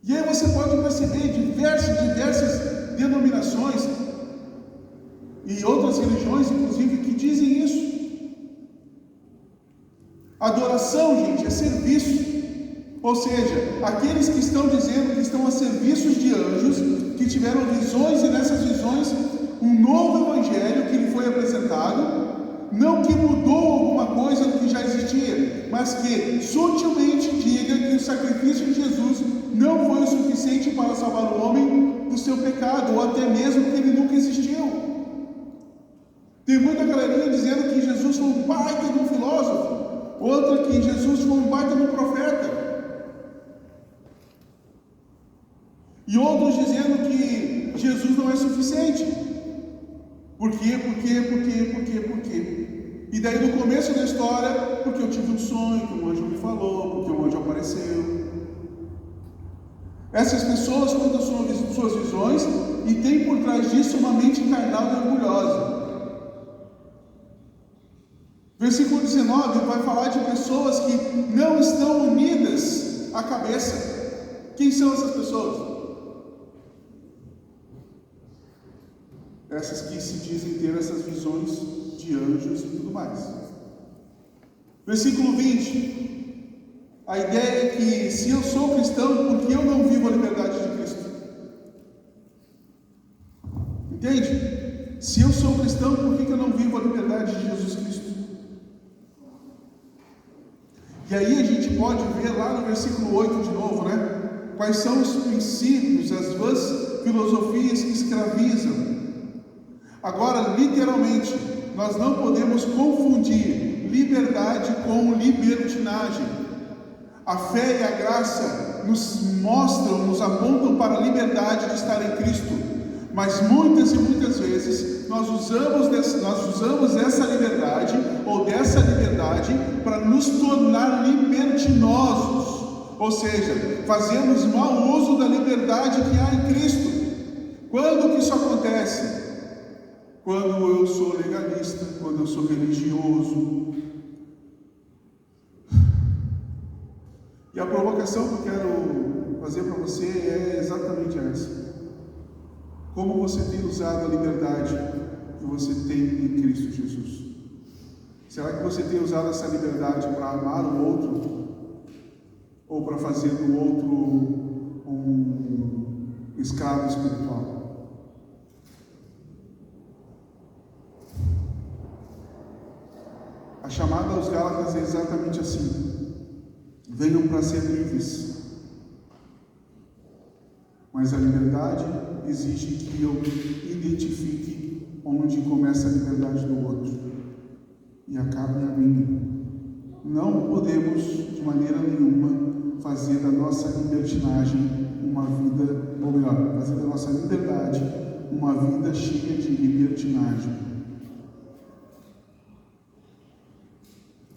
E aí você pode perceber diversas denominações e outras religiões, inclusive, que dizem isso. Adoração, gente, é serviço. Ou seja, aqueles que estão dizendo que estão a serviço de anjos, que tiveram visões, e nessas visões um novo evangelho que lhe foi apresentado, não que mudou alguma coisa do que já existia, mas que sutilmente diga que o sacrifício de Jesus não foi o suficiente para salvar o homem do seu pecado, ou até mesmo que ele nunca existiu. Tem muita galerinha dizendo que Jesus foi um baita de um filósofo, outra que Jesus foi um baita de um profeta, e outros dizendo que Jesus não é suficiente. Por quê? E daí no começo da história, porque eu tive um sonho, que um anjo me falou, porque um anjo apareceu. Essas pessoas contam suas visões e tem por trás disso uma mente carnal e orgulhosa. Versículo 19 vai falar de pessoas que não estão unidas à cabeça. Quem são essas pessoas? Essas que se dizem ter essas visões de anjos e tudo mais. Versículo 20. A ideia é que se eu sou cristão, por que eu não vivo a liberdade de Cristo? Entende? Se eu sou cristão, por que eu não vivo a liberdade de Jesus Cristo? E aí a gente pode ver lá no versículo 8 de novo, né? Quais são os princípios, as vãs filosofias que escravizam. Agora, literalmente, nós não podemos confundir liberdade com libertinagem. A fé e a graça nos mostram, nos apontam para a liberdade de estar em Cristo. Mas muitas e muitas vezes nós usamos essa liberdade ou dessa liberdade para nos tornar libertinosos, ou seja, fazemos mau uso da liberdade que há em Cristo. Quando que isso acontece? Quando eu sou legalista, quando eu sou religioso. E a provocação que eu quero fazer para você é exatamente essa. Como você tem usado a liberdade que você tem em Cristo Jesus? Será que você tem usado essa liberdade para amar o outro? Ou para fazer do outro um escravo espiritual? A chamada aos Gálatas é exatamente assim: venham para ser livres. Mas a liberdade exige que eu identifique onde começa a liberdade do outro e acabe a minha. Não podemos, de maneira nenhuma, fazer da nossa libertinagem uma vida, ou melhor, fazer da nossa liberdade uma vida cheia de libertinagem.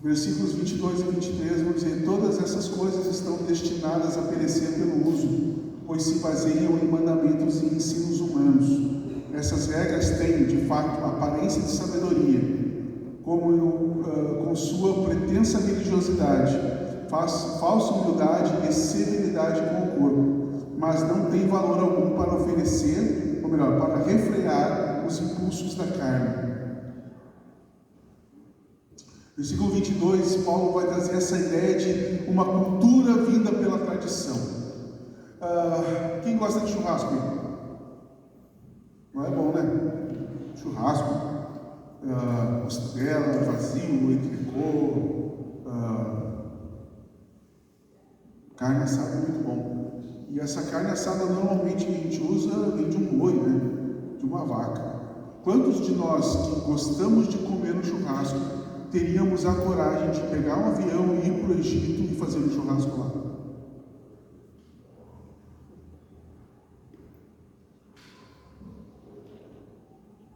Versículos 22 e 23 vão dizer: todas essas coisas estão destinadas a perecer pelo uso, pois se baseiam em mandamentos e ensinos humanos. Essas regras têm, de fato, aparência de sabedoria, com sua pretensa religiosidade, falsa humildade e severidade com o corpo, mas não tem valor algum para oferecer, ou melhor, para refrear os impulsos da carne. Versículo 22, Paulo vai trazer essa ideia de uma cultura vinda pela tradição. Quem gosta de churrasco? Não é bom, né? Churrasco, costela, vazio, entrecô, carne assada é muito bom. E essa carne assada normalmente a gente usa vem de um boi, né? De uma vaca. Quantos de nós que gostamos de comer no churrasco teríamos a coragem de pegar um avião e ir para o Egito e fazer um churrasco lá?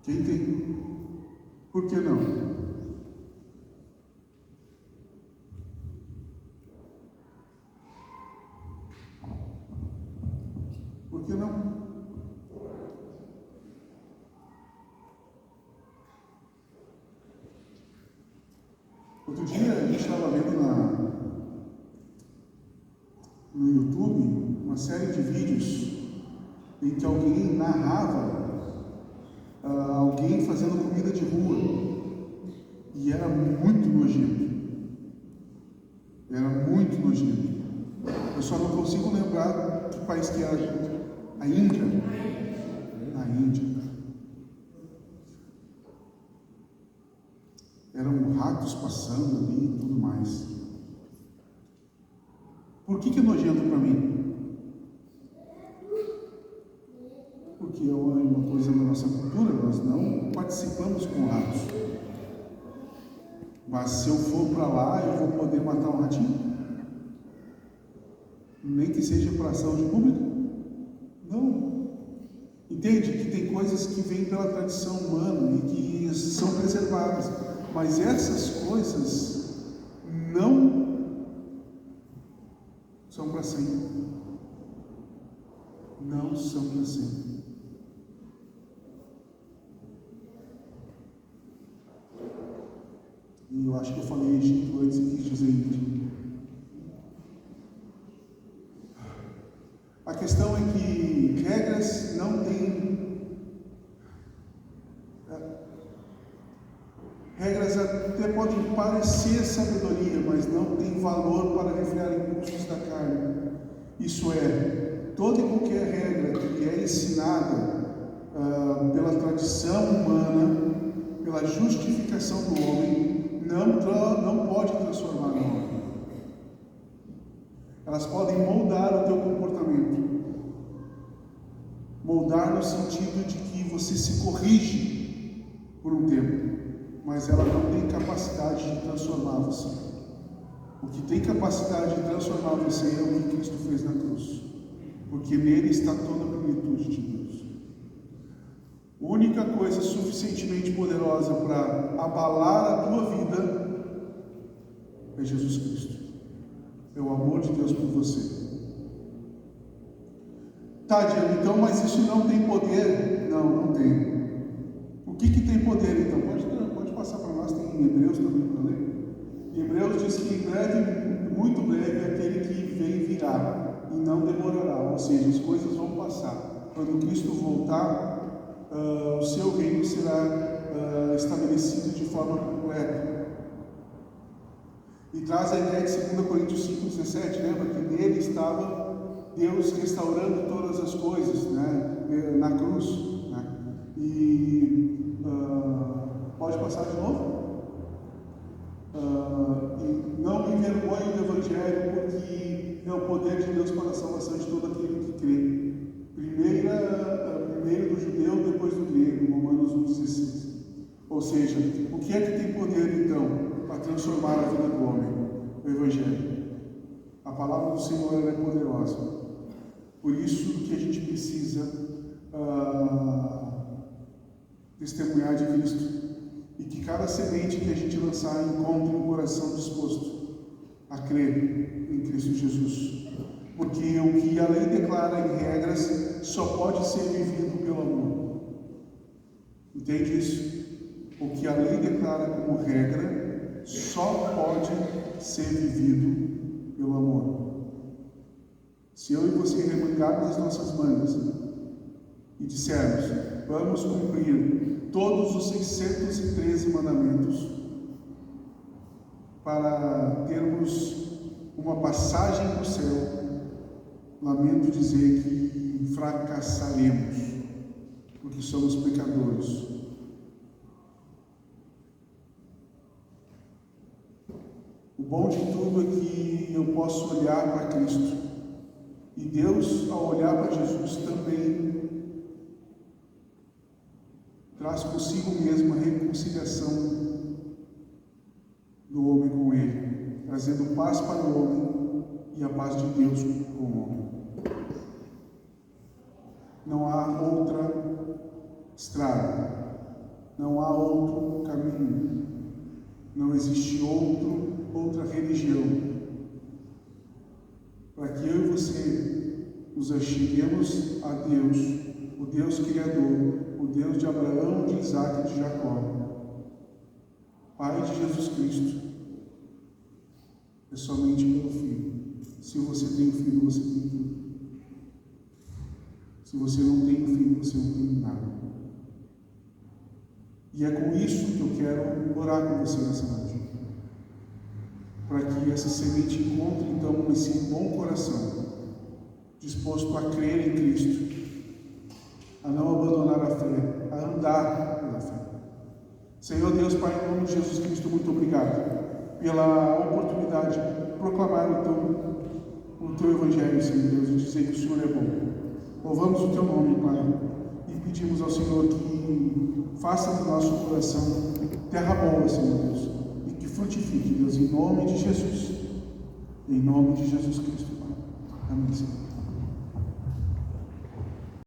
Quem tem? Por que não? Por que não? Outro dia a gente estava vendo no YouTube uma série de vídeos em que alguém narrava alguém fazendo comida de rua, e era muito nojento. Era muito nojento. Eu só não consigo lembrar que país que era. A Índia. Na Índia. Eram ratos passando ali e tudo mais. Por que é nojento para mim? Porque é uma coisa da nossa cultura, nós não participamos com ratos. Mas se eu for para lá, eu vou poder matar um ratinho? Nem que seja para a saúde pública? Não. Entende que tem coisas que vêm pela tradição humana e que são preservadas. Mas essas coisas não são para sempre. Não são para sempre. E eu acho que eu falei Egito antes e quis dizer Índia. A questão é que regras não têm. Regras até podem parecer sabedoria, mas não têm valor para refrear impulsos da carne. Isso é, toda e qualquer regra que é ensinada pela tradição humana, pela justificação do homem, não pode transformar o homem. Elas podem moldar o teu comportamento, moldar no sentido de que você se corrige por um tempo, mas ela não tem capacidade de transformar você. O que tem capacidade de transformar você é o que Cristo fez na cruz, porque nele está toda a plenitude de Deus. A única coisa suficientemente poderosa para abalar a tua vida é Jesus Cristo. É o amor de Deus por você. Tá, Diego, então, mas isso não tem poder? Não tem. O que tem poder, então? Pode passar para nós, tem em Hebreus também para ler. Em Hebreus diz que em breve, muito breve, aquele que vem virá e não demorará, ou seja, as coisas vão passar. Quando Cristo voltar, o seu reino será estabelecido de forma completa. E traz a ideia de 2 Coríntios 5,17, lembra que nele estava Deus restaurando todas as coisas, né, na cruz. Né? E pode passar de novo? E não me envergonho do Evangelho, porque é o poder de Deus para a salvação de todo aquele que crê. Primeiro do judeu, depois do grego, Romanos 1,16. Ou seja, o que é que tem poder então para transformar a vida do homem? O Evangelho. A palavra do Senhor ela é poderosa. Por isso que a gente precisa testemunhar de Cristo. E que cada semente que a gente lançar encontre um coração disposto a crer em Cristo Jesus. Porque o que a lei declara em regras só pode ser vivido pelo amor. Entende isso? O que a lei declara como regra só pode ser vivido pelo amor. Se eu e você remangarmos as nossas mangas e dissermos, vamos cumprir todos os 613 mandamentos para termos uma passagem para o céu, lamento dizer que fracassaremos, porque somos pecadores. O bom de tudo é que eu posso olhar para Cristo, e Deus, ao olhar para Jesus, também traz consigo mesmo a reconciliação do homem com Ele, trazendo paz para o homem e a paz de Deus com o homem. Não há outra estrada, não há outro caminho, não existe outra religião para que eu e você nos acheguemos a Deus, o Deus Criador, o Deus de Abraão, de Isaac e de Jacó, Pai de Jesus Cristo. É somente pelo Filho. Se você tem um filho, você tem tudo. Se você não tem um filho, você não tem nada. E é com isso que eu quero orar com você nessa noite. Para que essa semente encontre então esse bom coração, disposto a crer em Cristo, a não abandonar a fé, a andar pela fé. Senhor Deus, Pai, em nome de Jesus Cristo, muito obrigado pela oportunidade de proclamar o Teu Evangelho, Senhor Deus, e dizer que o Senhor é bom. Louvamos o Teu nome, Pai, e pedimos ao Senhor que faça do nosso coração terra boa, Senhor Deus, e que frutifique, Deus, em nome de Jesus. Em nome de Jesus Cristo, Pai. Amém, Senhor.